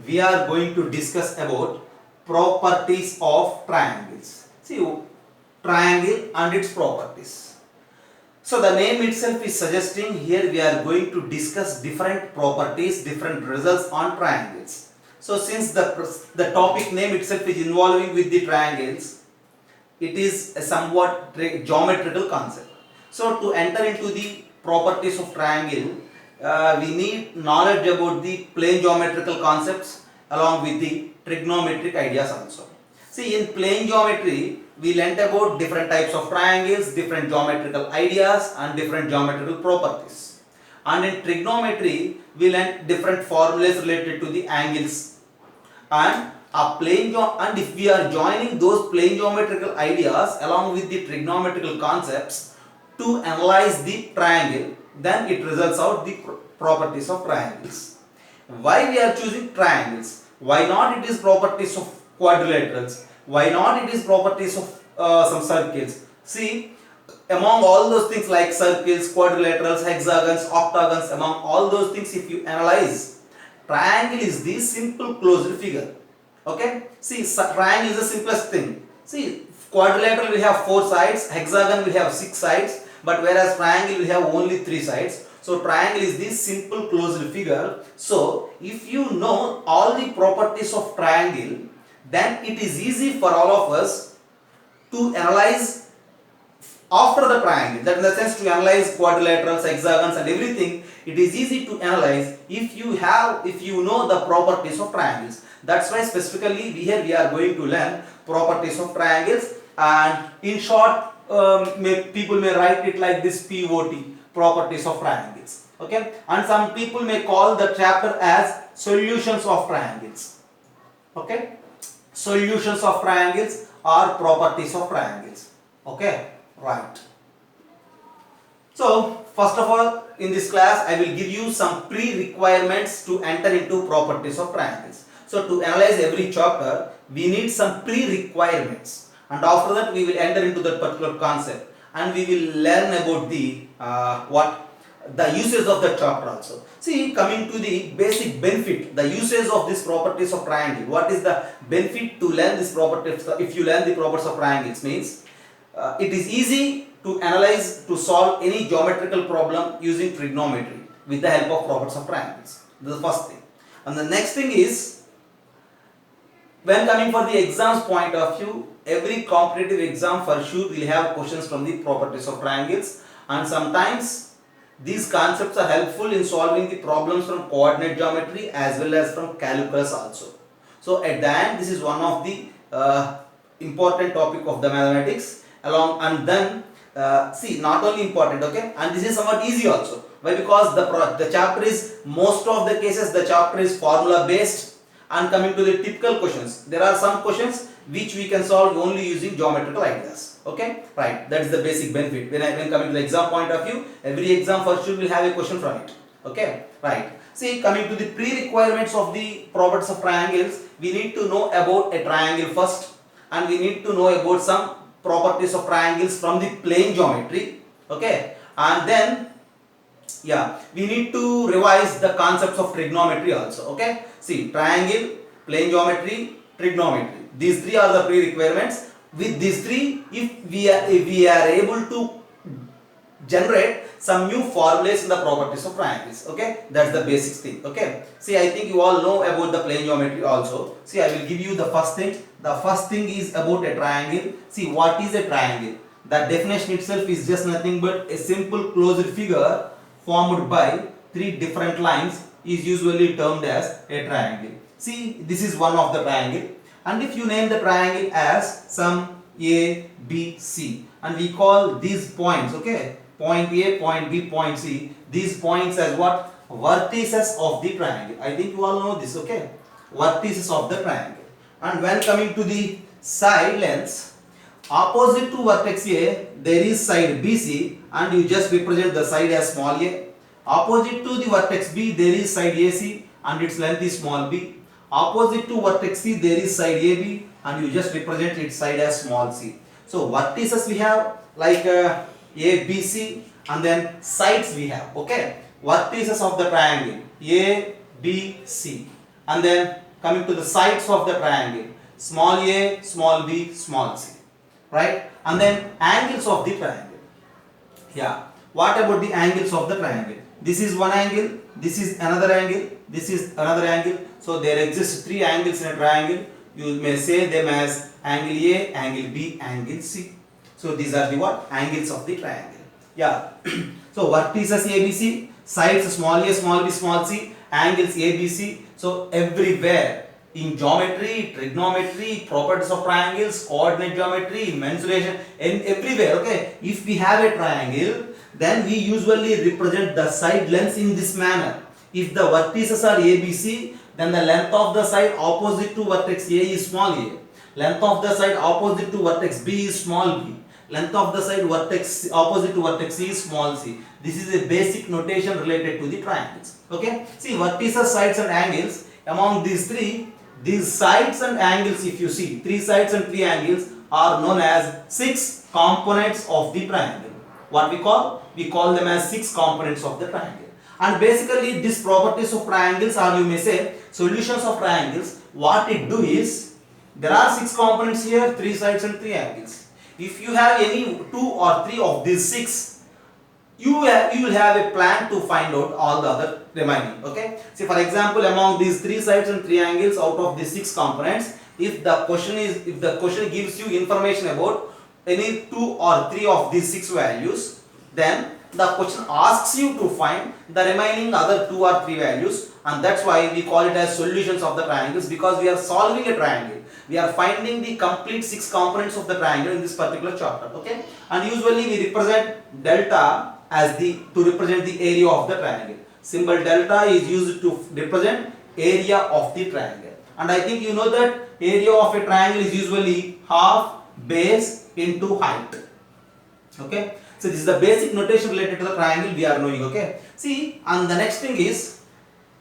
we are going to discuss about properties of triangles. See, triangle and its properties. So the name itself is suggesting here we are going to discuss different properties, different results on triangles. So since the topic name itself is involving with the triangles, it is a somewhat geometrical concept. So to enter into the properties of triangle, we need knowledge about the plane geometrical concepts along with the trigonometric ideas also. See, in plane geometry, we learnt about different types of triangles, different geometrical ideas and different geometrical properties. And in trigonometry, we learnt different formulas related to the angles. And and if we are joining those plane geometrical ideas along with the trigonometrical concepts to analyze the triangle, then it results out the properties of triangles. Why we are choosing triangles? Why not it is properties of quadrilaterals? Why not it is properties of some circles? See, among all those things like circles, quadrilaterals, hexagons, octagons, among all those things, if you analyze, triangle is the simple closed figure. Okay, see, triangle is the simplest thing. See, quadrilateral will have 4 sides, hexagon will have 6 sides, but whereas triangle will have only 3 sides. So triangle is the simple closed figure. So if you know all the properties of triangle, then it is easy for all of us to analyze after the triangle. That in the sense, to analyze quadrilaterals, hexagons and everything, it is easy to analyze if you know the properties of triangles. That's why specifically here we are going to learn properties of triangles, and in short, people may write it like this: POT, properties of triangles. Okay, and some people may call the chapter as solutions of triangles. Okay, solutions of triangles or properties of triangles. Okay, right. So first of all, in this class I will give you some pre-requirements to enter into properties of triangles. So to analyze every chapter, we need some pre-requirements, and after that we will enter into that particular concept, and we will learn about the the uses of the chapter also. See, coming to the basic benefit, the uses of these properties of triangle. What is the benefit to learn this properties? If you learn the properties of triangles, means it is easy to analyze, to solve any geometrical problem using trigonometry with the help of properties of triangles. This is the first thing. And the next thing is, when coming for the exams point of view, every competitive exam for sure will have questions from the properties of triangles, and sometimes these concepts are helpful in solving the problems from coordinate geometry as well as from calculus also. So at the end, this is one of the important topic of the mathematics along, and then see, not only important, okay, and this is somewhat easy also. Why? Because the chapter is, most of the cases the chapter is formula based. And coming to the typical questions, there are some questions which we can solve only using geometrical ideas. Okay, right, that is the basic benefit. When coming to the exam point of view, every exam for sure will have a question from it. Okay, right. See, coming to the pre-requirements of the properties of triangles, we need to know about a triangle first, and we need to know about some properties of triangles from the plane geometry. Okay, and then we need to revise the concepts of trigonometry also. Okay, see, triangle, plane geometry, trigonometry, these three are the pre-requirements. With these three, if we are able to generate some new formulas in the properties of triangles. Okay, that's the basic thing. Okay, see, I think you all know about the plane geometry also. See, I will give you the first thing. The first thing is about a triangle. See, what is a triangle? The definition itself is just nothing but a simple closed figure formed by 3 different lines is usually termed as a triangle. See, this is one of the triangle, and if you name the triangle as some A, B, C, and we call these points, okay, point A, point B, point C, these points as what? Vertices of the triangle. I think you all know this, okay, vertices of the triangle. And when coming to the side lengths, opposite to vertex A there is side BC, and you just represent the side as small a. Opposite to the vertex B there is side AC, and its length is small b. Opposite to vertex C there is side AB, and you just represent its side as small c. So vertices we have like A, B, C, and then sides we have. Okay, vertices of the triangle A, B, C, and then coming to the sides of the triangle, small a, small b, small c, right? And then angles of the triangle. Yeah, what about the angles of the triangle? This is one angle, this is another angle, this is another angle. So there exist three angles in a triangle. You may say them as angle A, angle B, angle C. So these are the what? Angles of the triangle. Yeah. So vertices ABC, sides small a, small b, small c, angles ABC. So everywhere in geometry, trigonometry, properties of triangles, coordinate geometry, mensuration, and everywhere, okay, if we have a triangle, then we usually represent the side lengths in this manner. If the vertices are ABC, then the length of the side opposite to vertex A is small a. Length of the side opposite to vertex B is small b. Length of the side vertex opposite to vertex C is small c. This is a basic notation related to the triangles. Okay. See, vertices, sides and angles. Among these three, these sides and angles, if you see, three sides and three angles are known as six components of the triangle. What we call? We call them as six components of the triangle. And basically these properties of triangles, or you may say solutions of triangles, what it do is, there are six components here, three sides and three angles. If you have any two or three of these six, you will have a plan to find out all the other remaining. Okay. See, for example, among these three sides and three angles, out of these six components, if the question gives you information about any two or three of these six values, then the question asks you to find the remaining other two or three values, and that's why we call it as solutions of the triangles, because we are solving a triangle. We are finding the complete six components of the triangle in this particular chapter. Okay. And usually we represent delta as to represent the area of the triangle. Symbol delta is used to represent area of the triangle. And I think you know that area of a triangle is usually half base into height. Okay. So this is the basic notation related to the triangle we are knowing. Okay. See, and the next thing is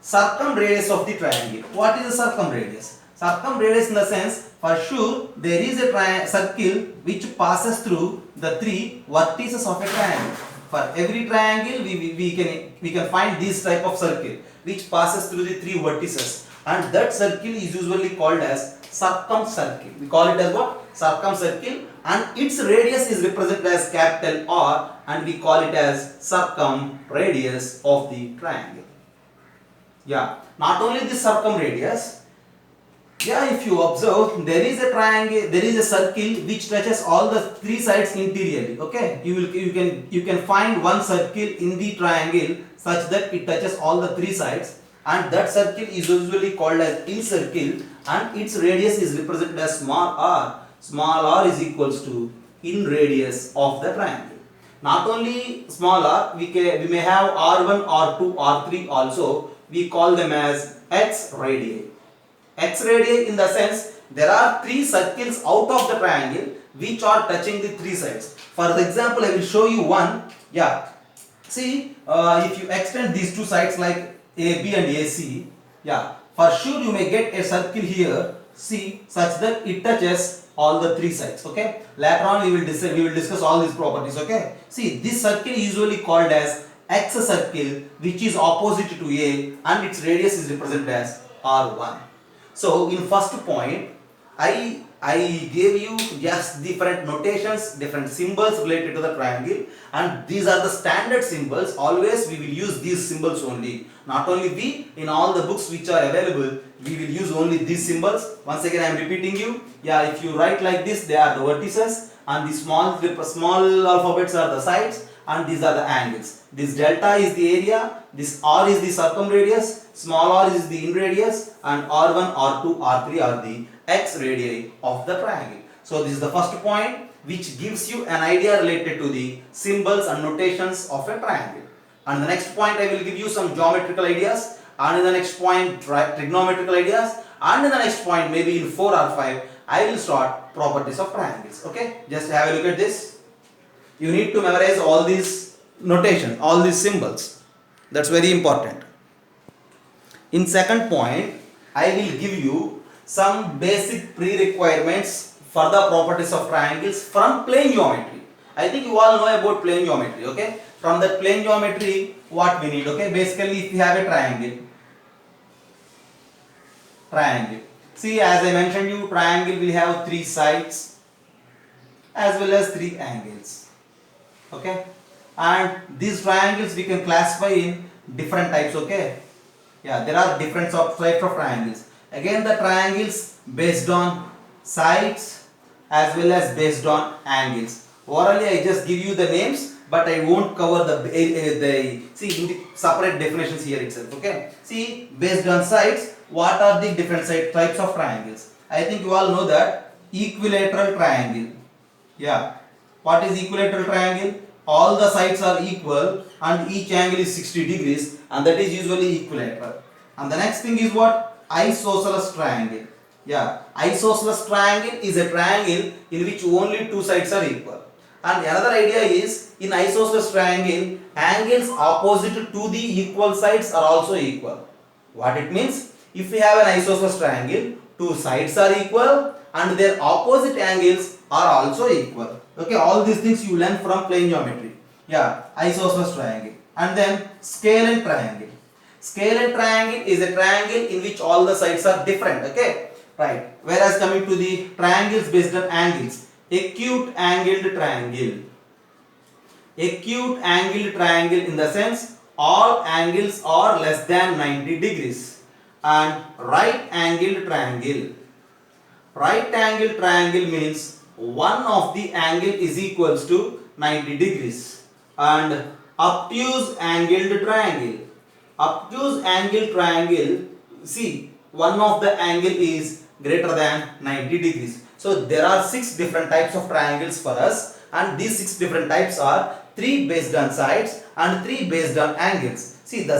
circumradius of the triangle. What is the circumradius? Circumradius in the sense, for sure there is a circle which passes through the three vertices of a triangle. For every triangle we can find this type of circle which passes through the three vertices, and that circle is usually called as circumcircle. We call it as what? Circumcircle, and its radius is represented as capital R, and we call it as circumradius of the triangle. Yeah, not only the circumradius. Yeah, if you observe, there is a triangle, there is a circle which touches all the three sides interiorly. Okay, you can find one circle in the triangle such that it touches all the three sides, and that circle is usually called as incircle, and its radius is represented as small r. Small r is equals to in radius of the triangle. Not only small r, we may have r1, r2, r3 also. We call them as x radii. X radii in the sense, there are three circles out of the triangle which are touching the three sides. For example, I will show you one. Yeah, see, if you extend these two sides like AB and AC, yeah, for sure you may get a circle here, see, such that it touches all the three sides. Okay, later on we will discuss all these properties. Okay, see, this circle is usually called as X circle, which is opposite to A, and its radius is represented as R1. So in first point, I gave you just different notations, different symbols related to the triangle, and these are the standard symbols. Always we will use these symbols only. Not only we, in all the books which are available, we will use only these symbols. Once again I am repeating you. Yeah, if you write like this, they are the vertices, and the small alphabets are the sides, and these are the angles. This delta is the area, this r is the circumradius, small r is the in radius, and r1, r2, r3 are the x radii of the triangle. So this is the first point which gives you an idea related to the symbols and notations of a triangle. And the next point I will give you some geometrical ideas, and in the next point trigonometrical ideas, and in the next point maybe in 4 or 5 I will start properties of triangles. Okay, just have a look at this. You need to memorize all these notation, all these symbols. That's very important. In second point, I will give you some basic pre-requirements for the properties of triangles from plane geometry. I think you all know about plane geometry. Okay, from that plane geometry, what we need? Okay, basically if you have a triangle, triangle. See, as I mentioned you, triangle will have three sides as well as three angles. Okay, and these triangles we can classify in different types. Okay, yeah, there are different types of triangles. Again, the triangles based on sides as well as based on angles. Orally, I just give you the names, but I won't cover the see in the separate definitions here itself. Okay, see, based on sides, what are the different types of triangles? I think you all know that equilateral triangle. Yeah. What is equilateral triangle? All the sides are equal and each angle is 60 degrees, and that is usually equilateral. And the next thing is what? Isosceles triangle. Yeah. Isosceles triangle is a triangle in which only two sides are equal. And another idea is in isosceles triangle, angles opposite to the equal sides are also equal. What it means? If we have an isosceles triangle, two sides are equal and their opposite angles are also equal. Okay, all these things you learn from plane geometry. Yeah, isosceles triangle. And then scalene triangle. Scalene triangle is a triangle in which all the sides are different. Okay, right. Whereas coming to the triangles based on angles, acute angled triangle. Acute angled triangle in the sense all angles are less than 90 degrees. And right angled triangle. Right angle triangle means one of the angle is equals to 90 degrees. And obtuse angled triangle. Obtuse angle triangle, see, one of the angle is greater than 90 degrees. So there are 6 different types of triangles for us, and these 6 different types are 3 based on sides and 3 based on angles. See, the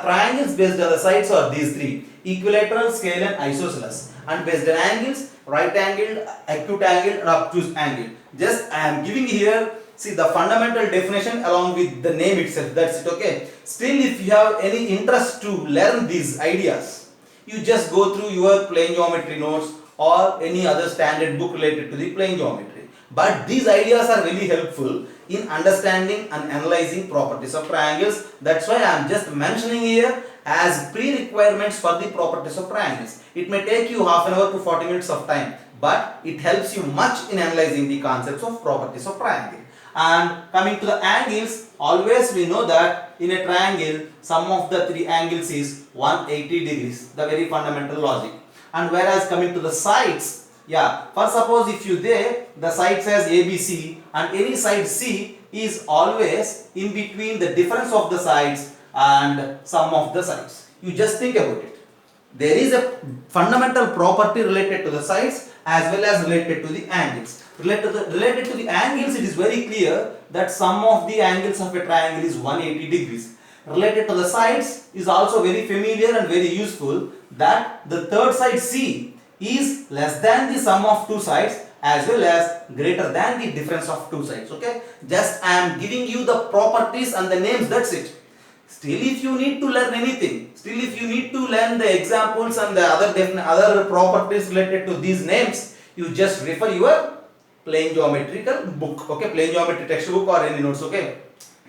triangles based on the sides are these 3: equilateral, scalene, isosceles, and based on angles, right angle, acute angle, and obtuse angle. Just I am giving here, see, the fundamental definition along with the name itself. That's it. Okay. Still, if you have any interest to learn these ideas, you just go through your plane geometry notes or any other standard book related to the plane geometry. But these ideas are really helpful in understanding and analyzing properties of triangles. That's why I am just mentioning here as pre-requirements for the properties of triangles. It may take you half an hour to 40 minutes of time, but it helps you much in analyzing the concepts of properties of triangle. And coming to the angles, always we know that in a triangle, sum of the 3 angles is 180 degrees, the very fundamental logic. And whereas coming to the sides, yeah, for suppose if you there, the side says ABC and any side C is always in between the difference of the sides and sum of the sides. You just think about it. There is a fundamental property related to the sides as well as related to the angles. Related to the angles, it is very clear that sum of the angles of a triangle is 180 degrees. Related to the sides is also very familiar and very useful, that the third side C is less than the sum of two sides as well as greater than the difference of two sides. Okay, just I am giving you the properties and the names, that's it. Still, if you need to learn anything, still if you need to learn the examples and the other properties related to these names, you just refer your plane geometrical book. Okay, plane geometry textbook or any notes. Okay,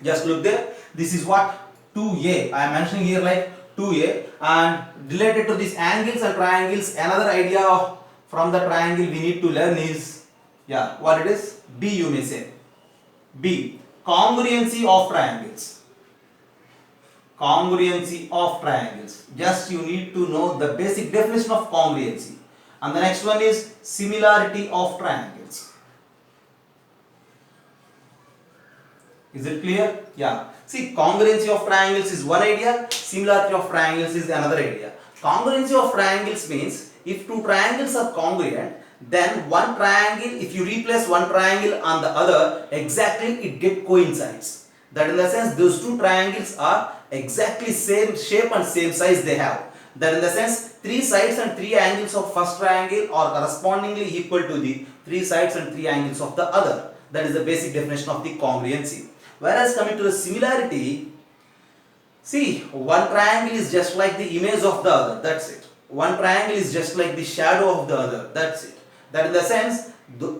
just look there. This is what 2a. I am mentioning here like 2a, and related to these angles and triangles, another idea from the triangle we need to learn is, yeah, what it is? B, you may say. B, congruency of triangles. Congruency of triangles. Just you need to know the basic definition of congruency. And the next one is similarity of triangles. Is it clear? Yeah. See, congruency of triangles is one idea, similarity of triangles is another idea. Congruency of triangles means if two triangles are congruent, then one triangle, if you replace one triangle on the other, exactly it get coincides. That in the sense those two triangles are exactly same shape and same size they have. That in the sense 3 sides and 3 angles of first triangle are correspondingly equal to the 3 sides and 3 angles of the other. That is the basic definition of the congruency. Whereas coming to the similarity, see, one triangle is just like the image of the other, that's it. One triangle is just like the shadow of the other, that's it. That in the sense,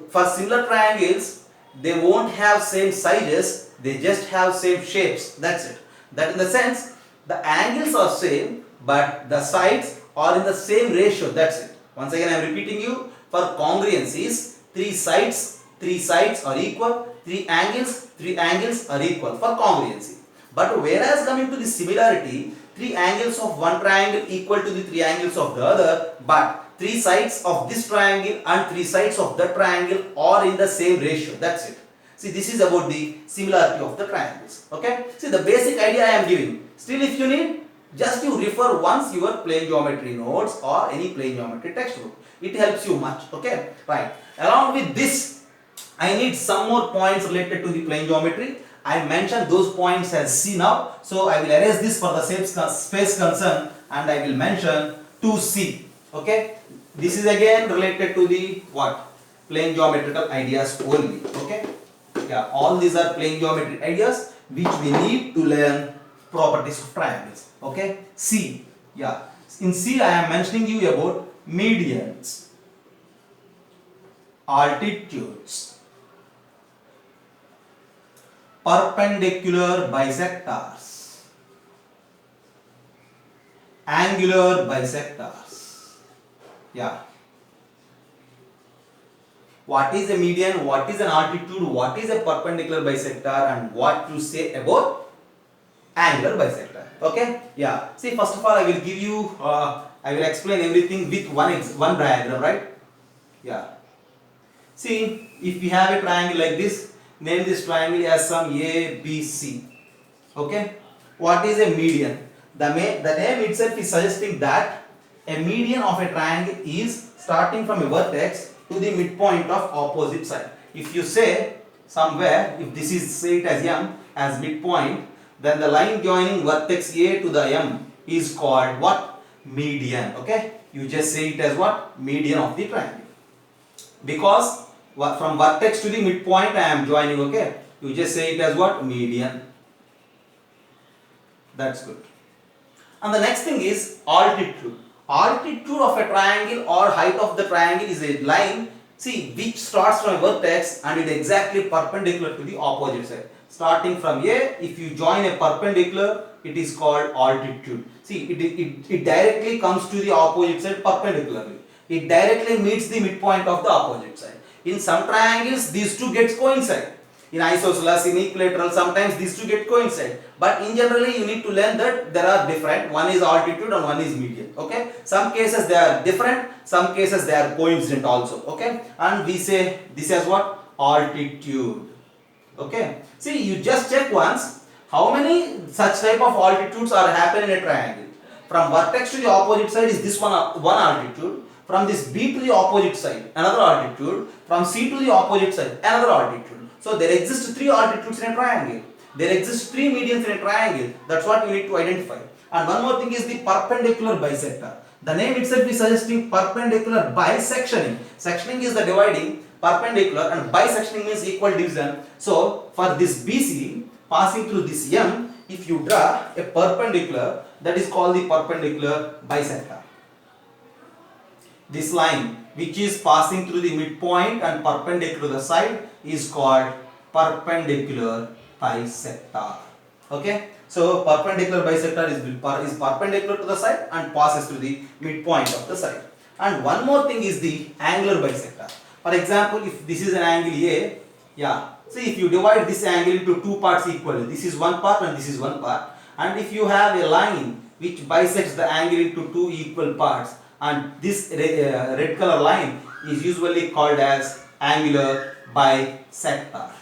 for similar triangles, they won't have same sizes, they just have same shapes, that's it. That in the sense, the angles are same, but the sides or in the same ratio. That's it. Once again I am repeating you, for congruencies, three sides are equal, three angles are equal for congruency. But whereas coming to the similarity, three angles of one triangle equal to the three angles of the other, but three sides of this triangle and three sides of that triangle are in the same ratio. That's it. See, this is about the similarity of the triangles. Okay. See, the basic idea I am giving. Still, if you need, just you refer once your plane geometry notes or any plane geometry textbook. It helps you much. Okay. Right. Along with this, I need some more points related to the plane geometry. I mentioned those points as C now. So I will erase this for the space concern and I will mention 2C. Okay. This is again related to the what? Plane geometrical ideas only. Okay. Yeah, all these are plane geometry ideas which we need to learn properties of triangles. Okay. C. Yeah. In C I am mentioning you about medians, altitudes, perpendicular bisectors, angular bisectors. Yeah. What is a median, what is an altitude, what is a perpendicular bisector, and what to say about angular bisector. Okay. Yeah. See, first of all I will give you, I will explain everything with one diagram, right? Yeah. See, if we have a triangle like this, name this triangle as some A, B, C. Okay. What is a median? The name itself is suggesting that a median of a triangle is starting from a vertex to the midpoint of opposite side. If you say somewhere, if this is, say it as M as midpoint, then the line joining vertex A to the M is called what? Median. Okay. You just say it as what? Median of the triangle. Because from vertex to the midpoint I am joining. Okay. You just say it as what? Median. That's good. And the next thing is altitude. Altitude of a triangle or height of the triangle is a line, see, which starts from a vertex and it is exactly perpendicular to the opposite side. Starting from A, if you join a perpendicular, it is called altitude. See, it directly comes to the opposite side perpendicularly. It directly meets the midpoint of the opposite side. In some triangles, these two gets coincide. In isosceles, in equilateral, sometimes these two get coincide. But in generally, you need to learn that there are different. One is altitude and one is median. Okay. Some cases they are different. Some cases they are coincident also. Okay. And we say this as what? Altitude. Okay. See, you just check once how many such type of altitudes are happening in a triangle. From vertex to the opposite side is this one altitude. From this B to the opposite side, another altitude. From C to the opposite side, another altitude. So there exist three altitudes in a triangle. There exist three medians in a triangle. That's what you need to identify. And one more thing is the perpendicular bisector. The name itself is suggesting perpendicular bisectioning. Sectioning is the dividing, perpendicular, and bisectioning means equal division. So for this BC passing through this M, if you draw a perpendicular, that is called the perpendicular bisector. This line which is passing through the midpoint and perpendicular to the side is called perpendicular bisector. Okay. So perpendicular bisector is perpendicular to the side and passes through the midpoint of the side. And one more thing is the angular bisector. For example, if this is an angle A, yeah. See, if you divide this angle into two parts equally, this is one part and this is one part. And if you have a line which bisects the angle into two equal parts, and this red color line is usually called as angular bisector.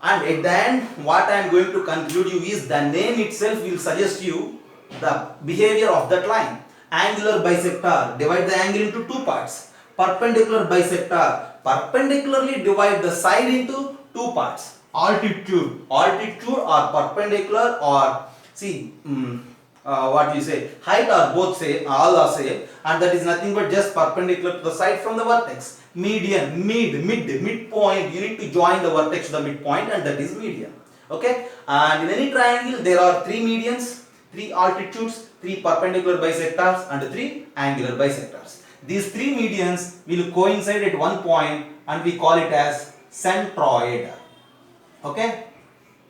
And at the end, what I am going to conclude you is the name itself will suggest you the behavior of that line. Angular bisector, divide the angle into two parts. Perpendicular bisector, perpendicularly divide the side into two parts. Altitude or perpendicular or see what do you say, height are both same, all are same, and that is nothing but just perpendicular to the side from the vertex. Median, midpoint, you need to join the vertex to the midpoint, and that is median. Okay. And in any triangle there are three medians, three altitudes, three perpendicular bisectors, and three angular bisectors. These three medians will coincide at one point and we call it as centroid. Okay,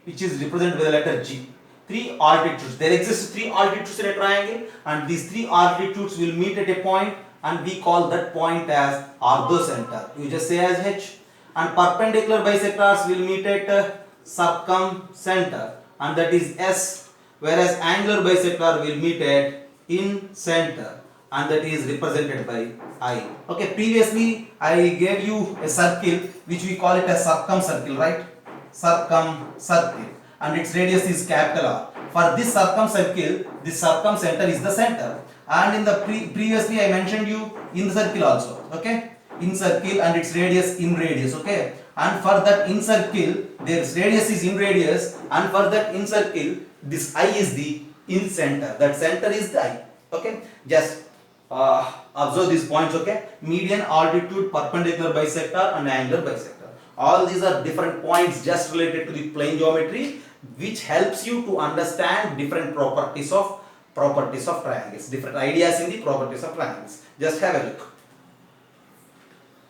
which is represented with the letter G. three altitudes. There exist three altitudes in a triangle, and these three altitudes will meet at a point, and we call that point as orthocenter. You just say as H. And perpendicular bisectors will meet at circumcenter, and that is S, whereas angular bisector will meet at incenter, and that is represented by I. Okay, previously I gave you a circle which we call it as circumcircle, right? Circumcircle, and its radius is capital R. For this circumcircle, this circumcenter is the center, and in the previously I mentioned you in the circle also, okay? In circle and its radius in radius, okay? And for that in circle, their radius is in radius, and for that in circle, this I is the in center. That center is the I, okay? Just observe these points, okay? Median, altitude, perpendicular bisector, and angular bisector. All these are different points just related to the plane geometry, which helps you to understand different properties of triangles, different ideas in the properties of triangles. Just have a look.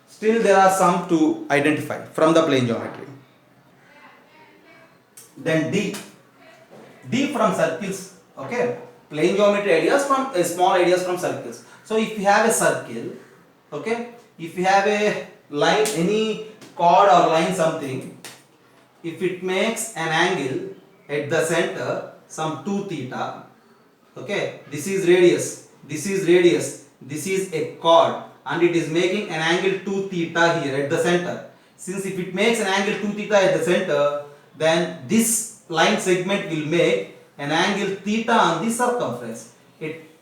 Still there are some to identify from the plane geometry. Then D from circles, okay? Plane geometry ideas from small ideas from circles. So if you have a circle, okay, if you have a line, any chord or line something, if it makes an angle at the center, some 2 theta, okay, this is radius, this is a chord, and it is making an angle 2 theta here at the center. Since if it makes an angle 2 theta at the center, then this line segment will make an angle theta on the circumference.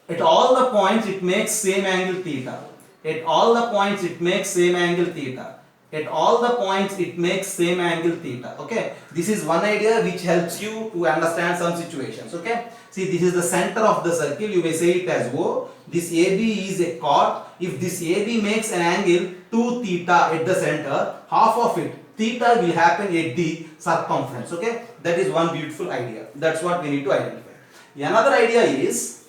At all the points it makes same angle theta. At all the points it makes same angle theta. At all the points it makes same angle theta. Okay, this is one idea which helps you to understand some situations. Okay, see, this is the center of the circle. You may say it as O. This AB is a chord. If this AB makes an angle 2 theta at the center, half of it theta will happen at the circumference. Okay, that is one beautiful idea. That's what we need to identify. Another idea is,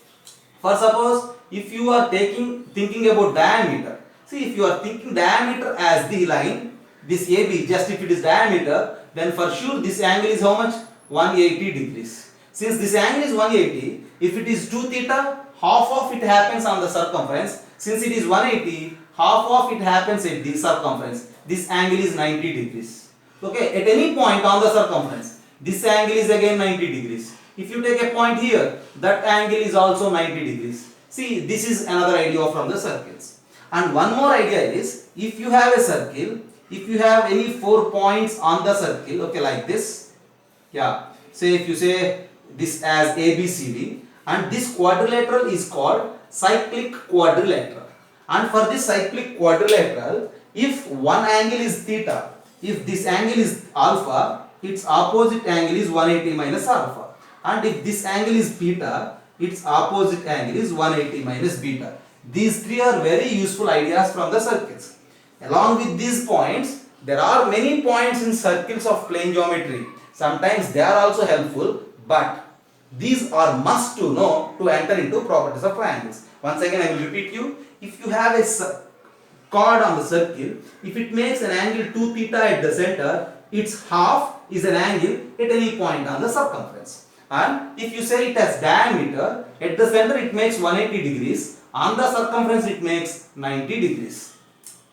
for suppose if you are thinking about diameter. See, if you are thinking diameter as the line, this AB, just if it is diameter, then for sure this angle is how much? 180 degrees. Since this angle is 180, if it is 2 theta, half of it happens on the circumference. Since it is 180, half of it happens at the circumference. This angle is 90 degrees. Okay, at any point on the circumference, this angle is again 90 degrees. If you take a point here, that angle is also 90 degrees. See, this is another idea from the circles. And one more idea is, if you have a circle, if you have any 4 points on the circle, okay, like this, yeah, say if you say this as ABCD, and this quadrilateral is called cyclic quadrilateral. And for this cyclic quadrilateral, if one angle is theta, if this angle is alpha, its opposite angle is 180 minus alpha. And if this angle is beta, its opposite angle is 180 minus beta. These three are very useful ideas from the circles. Along with these points, there are many points in circles of plane geometry. Sometimes they are also helpful, but these are must to know to enter into properties of triangles. Once again I will repeat you. If you have a chord on the circle, if it makes an angle 2 theta at the center, its half is an angle at any point on the circumference. And if you say it as diameter, at the center it makes 180 degrees, on the circumference it makes 90 degrees.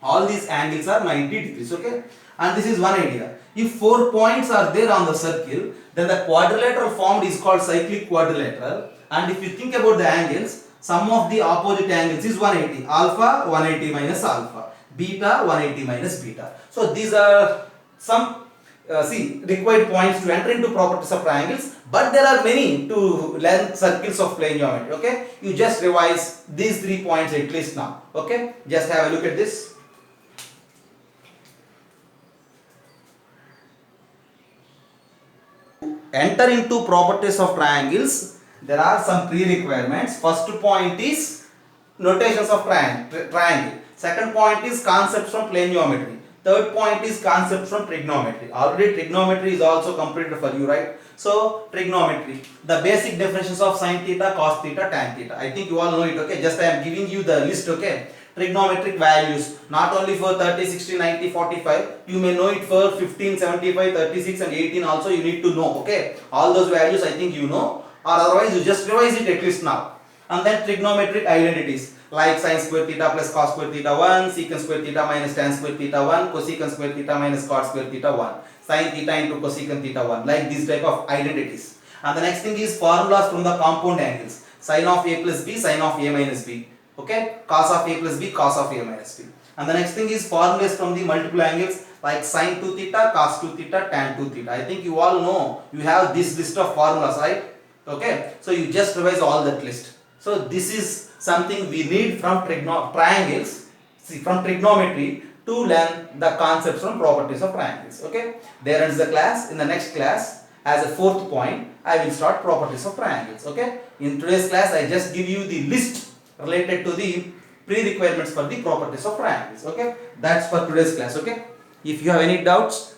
All these angles are 90 degrees, okay? And this is one idea. If 4 points are there on the circle, then the quadrilateral formed is called cyclic quadrilateral. And if you think about the angles, sum of the opposite angles is 180. Alpha 180 minus alpha, beta 180 minus beta. So these are some required points to enter into properties of triangles, but there are many to learn circles of plane geometry. Okay, you just revise these 3 points at least now. Okay, just have a look at this. Enter into properties of triangles, there are some pre-requirements. First point is notations of triangle. Second point is concepts from plane geometry. Third point is concepts from trigonometry. Already trigonometry is also completed for you, right? So trigonometry, the basic definitions of sin theta, cos theta, tan theta. I think you all know it, okay? Just I am giving you the list, okay? trigonometric values, not only for 30, 60, 90, 45, you may know it for 15, 75, 36 and 18 also you need to know, okay. All those values I think you know, or otherwise you just revise it at least now. And then trigonometric identities like sin square theta plus cos square theta 1, secant square theta minus tan square theta 1, cosecant square theta minus cot square theta 1, sin theta into cosecant theta 1, like this type of identities. And the next thing is formulas from the compound angles, sin of a plus b, sin of a minus b, okay, cos of a plus b, cos of a minus b. And the next thing is formulas from the multiple angles like sin 2 theta, cos 2 theta, tan 2 theta. I think you all know, you have this list of formulas, right? Okay, so you just revise all that list. So this is something we need from triangles, from trigonometry, to learn the concepts from properties of triangles. Okay, there ends the class. In the next class, as a fourth point, I will start properties of triangles. Okay, in today's class I just give you the list related to the pre-requirements for the properties of triangles. Okay, that's for today's class. Okay, if you have any doubts,